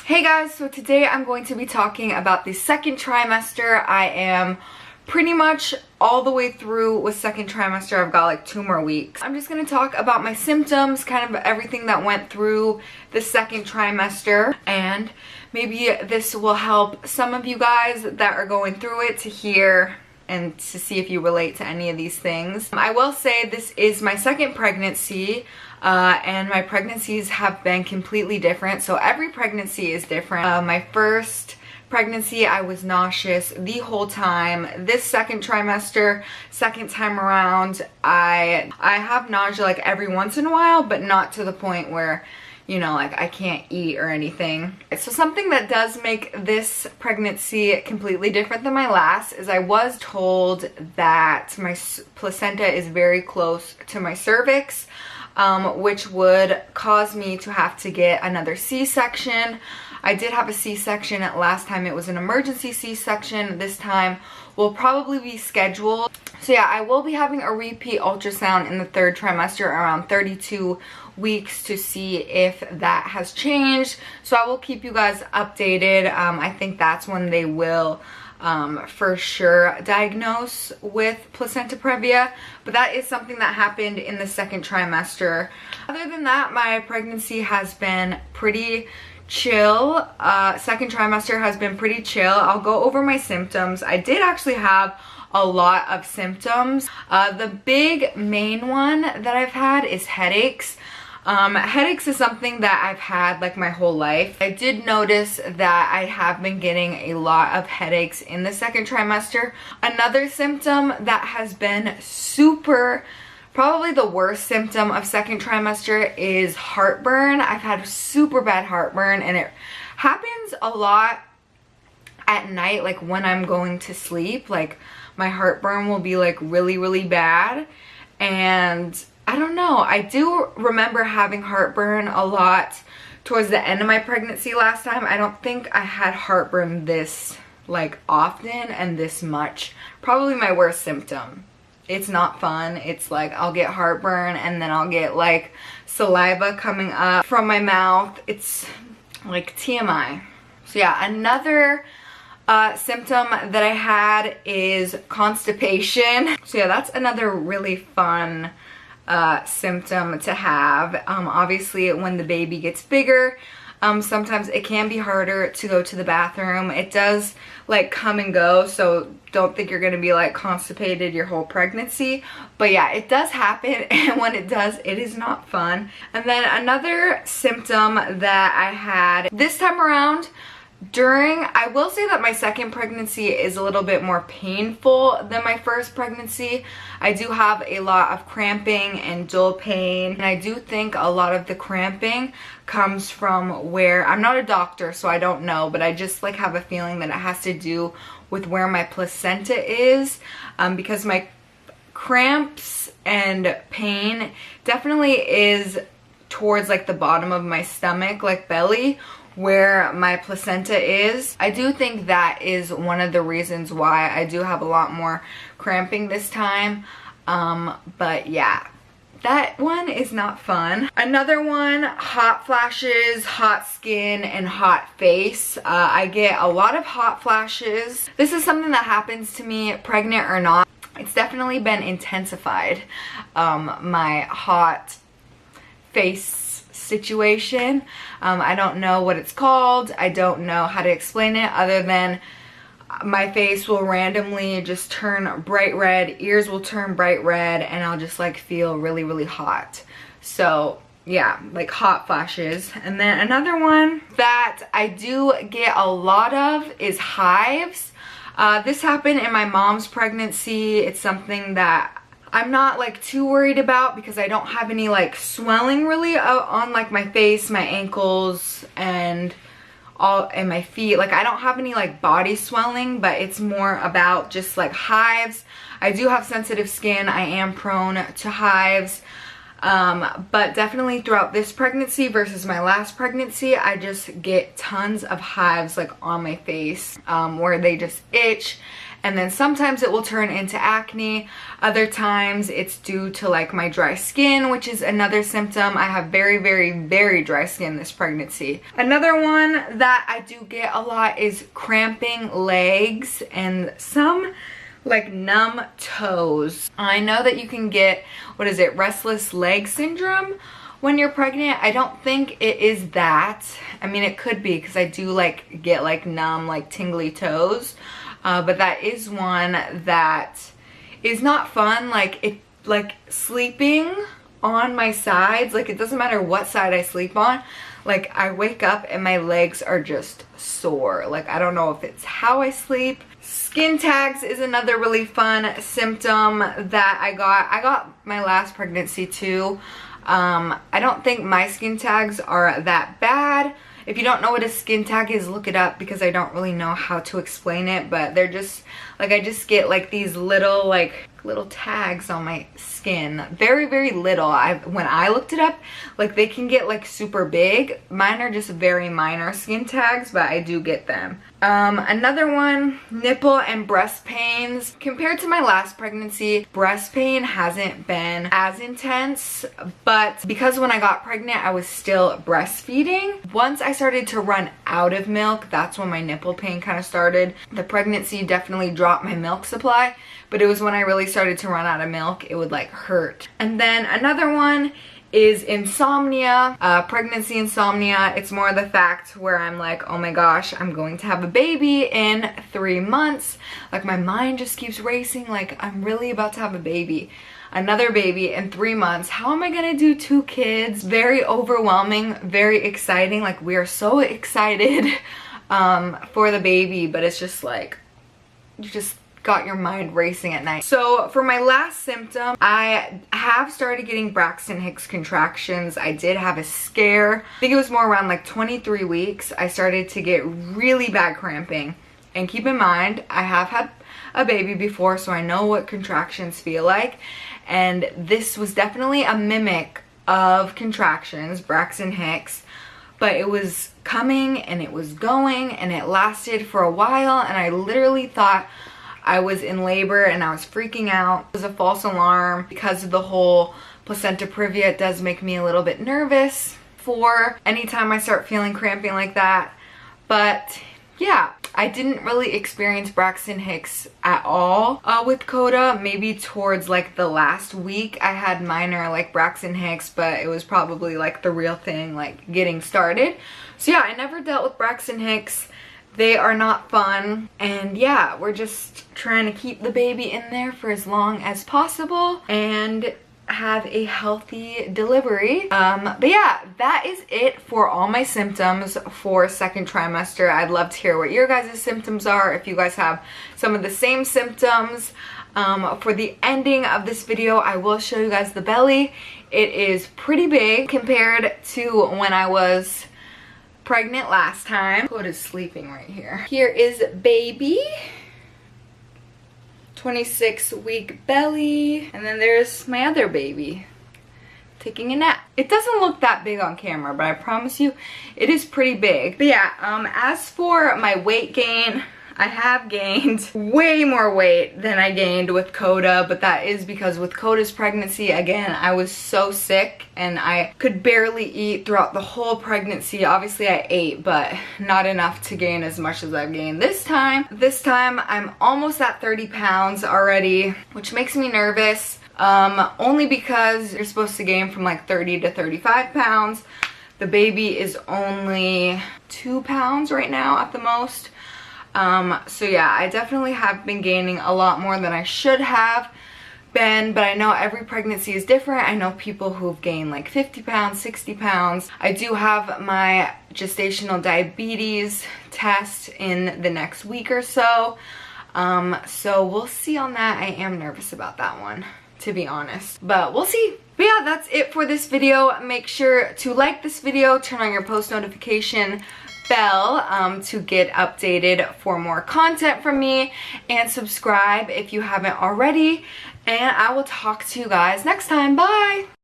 Hey guys, so today I'm going to be talking about the second trimester. I am pretty much all the way through with second trimester. I've got like 2 more weeks. I'm just going to talk about my symptoms, kind of everything that went through the second trimester, and maybe this will help some of you guys that are going through it to hear and to see if you relate to any of these things. I will say this is my second pregnancy, and my pregnancies have been completely different. So every pregnancy is different. My first pregnancy, I was nauseous the whole time. This second trimester, second time around, I have nausea like every once in a while, but not to the point where, you know, like I can't eat or anything. So something that does make this pregnancy completely different than my last is I was told that my placenta is very close to my cervix, which would cause me to have to get another C-section. I did have a C-section last time. It was an emergency C-section. This time will probably be scheduled. So yeah, I will be having a repeat ultrasound in the third trimester around 32 weeks to see if that has changed. So I will keep you guys updated. I think that's when they will for sure diagnose with placenta previa, but that is something that happened in the second trimester. Other than that, my pregnancy has been pretty chill. Second trimester has been pretty chill. I'll go over my symptoms. I did actually have a lot of symptoms. The big main one that I've had is headaches. Headaches is something that I've had like my whole life. I did notice that I have been getting a lot of headaches in the second trimester. Another symptom that has been probably the worst symptom of second trimester is heartburn. I've had super bad heartburn, and it happens a lot at night, like when I'm going to sleep. Like my heartburn will be like really bad, and I don't know. I do remember having heartburn a lot towards the end of my pregnancy last time. I don't think I had heartburn this like often and this much. Probably my worst symptom. It's not fun. It's like I'll get heartburn and then I'll get like saliva coming up from my mouth. It's like TMI. So yeah, another symptom that I had is constipation. So yeah, that's another really fun symptom to have. Obviously when the baby gets bigger, sometimes it can be harder to go to the bathroom. It does like come and go, so don't think you're gonna be like constipated your whole pregnancy, but yeah, it does happen, and when it does, it is not fun. And then another symptom that I had this time around I will say that my second pregnancy is a little bit more painful than my first pregnancy. I do have a lot of cramping and dull pain, and I do think a lot of the cramping comes from where, I'm not a doctor so I don't know, but I just like have a feeling that it has to do with where my placenta is, because my cramps and pain definitely is towards like the bottom of my stomach, like belly, where my placenta is. I do think that is one of the reasons why I do have a lot more cramping this time. But yeah, that one is not fun. Another one, hot flashes, hot skin, and hot face. I get a lot of hot flashes. This is something that happens to me pregnant or not. It's definitely been intensified, my hot face situation. I don't know what it's called. I don't know how to explain it other than my face will randomly just turn bright red, ears will turn bright red, and I'll just like feel really hot. So yeah, like hot flashes. And then another one that I do get a lot of is hives. This happened in my mom's pregnancy. It's something that I'm not like too worried about because I don't have any like swelling really on like my face, my ankles, and my feet. Like I don't have any like body swelling, but it's more about just like hives. I do have sensitive skin. I am prone to hives. But definitely throughout this pregnancy versus my last pregnancy, I just get tons of hives like on my face, where they just itch and then sometimes it will turn into acne. Other times it's due to like my dry skin, which is another symptom. I have very, very, very dry skin this pregnancy. Another one that I do get a lot is cramping legs and some like numb toes. I know that you can get, what is it, restless leg syndrome when you're pregnant. I don't think it is that. I mean, it could be because I do like get like numb, like tingly toes. But that is one that is not fun. Like sleeping on my sides, like it doesn't matter what side I sleep on, like I wake up and my legs are just sore. Like I don't know if it's how I sleep. Skin tags is another really fun symptom that I got my last pregnancy too. I don't think my skin tags are that bad. If you don't know what a skin tag is, look it up because I don't really know how to explain it, but they're just like, I just get like these little tags on my skin. Very, very little. When I looked it up, like they can get like super big. Mine are just very minor skin tags, but I do get them. Another one, nipple and breast pains. Compared to my last pregnancy, breast pain hasn't been as intense, but because when I got pregnant, I was still breastfeeding. Once I started to run out of milk, that's when my nipple pain kind of started. The pregnancy definitely dropped my milk supply, but it was when I really started to run out of milk, it would like hurt. And then another one is insomnia, pregnancy insomnia. It's more the fact where I'm like, oh my gosh, I'm going to have a baby in 3 months. Like my mind just keeps racing, like I'm really about to have a baby. Another baby in 3 months. How am I gonna do 2 kids? Very overwhelming, very exciting. Like we are so excited for the baby, but it's just like, you just got your mind racing at night. So for my last symptom, I have started getting Braxton Hicks contractions. I did have a scare. I think it was more around like 23 weeks. I started to get really bad cramping. And keep in mind, I have had a baby before, so I know what contractions feel like. And this was definitely a mimic of contractions, Braxton Hicks. But it was coming and it was going and it lasted for a while, and I literally thought I was in labor and I was freaking out. It was a false alarm because of the whole placenta previa. It does make me a little bit nervous for anytime I start feeling cramping like that. But yeah, I didn't really experience Braxton Hicks at all with Coda. Maybe towards like the last week I had minor like Braxton Hicks, but it was probably like the real thing, like getting started. So yeah, I never dealt with Braxton Hicks. They are not fun, and yeah, we're just trying to keep the baby in there for as long as possible and have a healthy delivery. But yeah, that is it for all my symptoms for second trimester. I'd love to hear what your guys' symptoms are, if you guys have some of the same symptoms. For the ending of this video, I will show you guys the belly. It is pretty big compared to when I was pregnant last time. Coda's sleeping right here. Here is baby. 26-week belly. And then there's my other baby taking a nap. It doesn't look that big on camera, but I promise you it is pretty big. But yeah, as for my weight gain, I have gained way more weight than I gained with Coda, but that is because with Coda's pregnancy, again, I was so sick and I could barely eat throughout the whole pregnancy. Obviously I ate, but not enough to gain as much as I've gained this time. This time I'm almost at 30 pounds already, which makes me nervous, only because you're supposed to gain from like 30 to 35 pounds. The baby is only 2 pounds right now at the most. So yeah, I definitely have been gaining a lot more than I should have been, but I know every pregnancy is different. I know people who've gained like 50 pounds, 60 pounds. I do have my gestational diabetes test in the next week or so. So we'll see on that. I am nervous about that one, to be honest, but we'll see. But yeah, that's it for this video. Make sure to like this video, turn on your post notification bell to get updated for more content from me, and subscribe if you haven't already, and I will talk to you guys next time. Bye!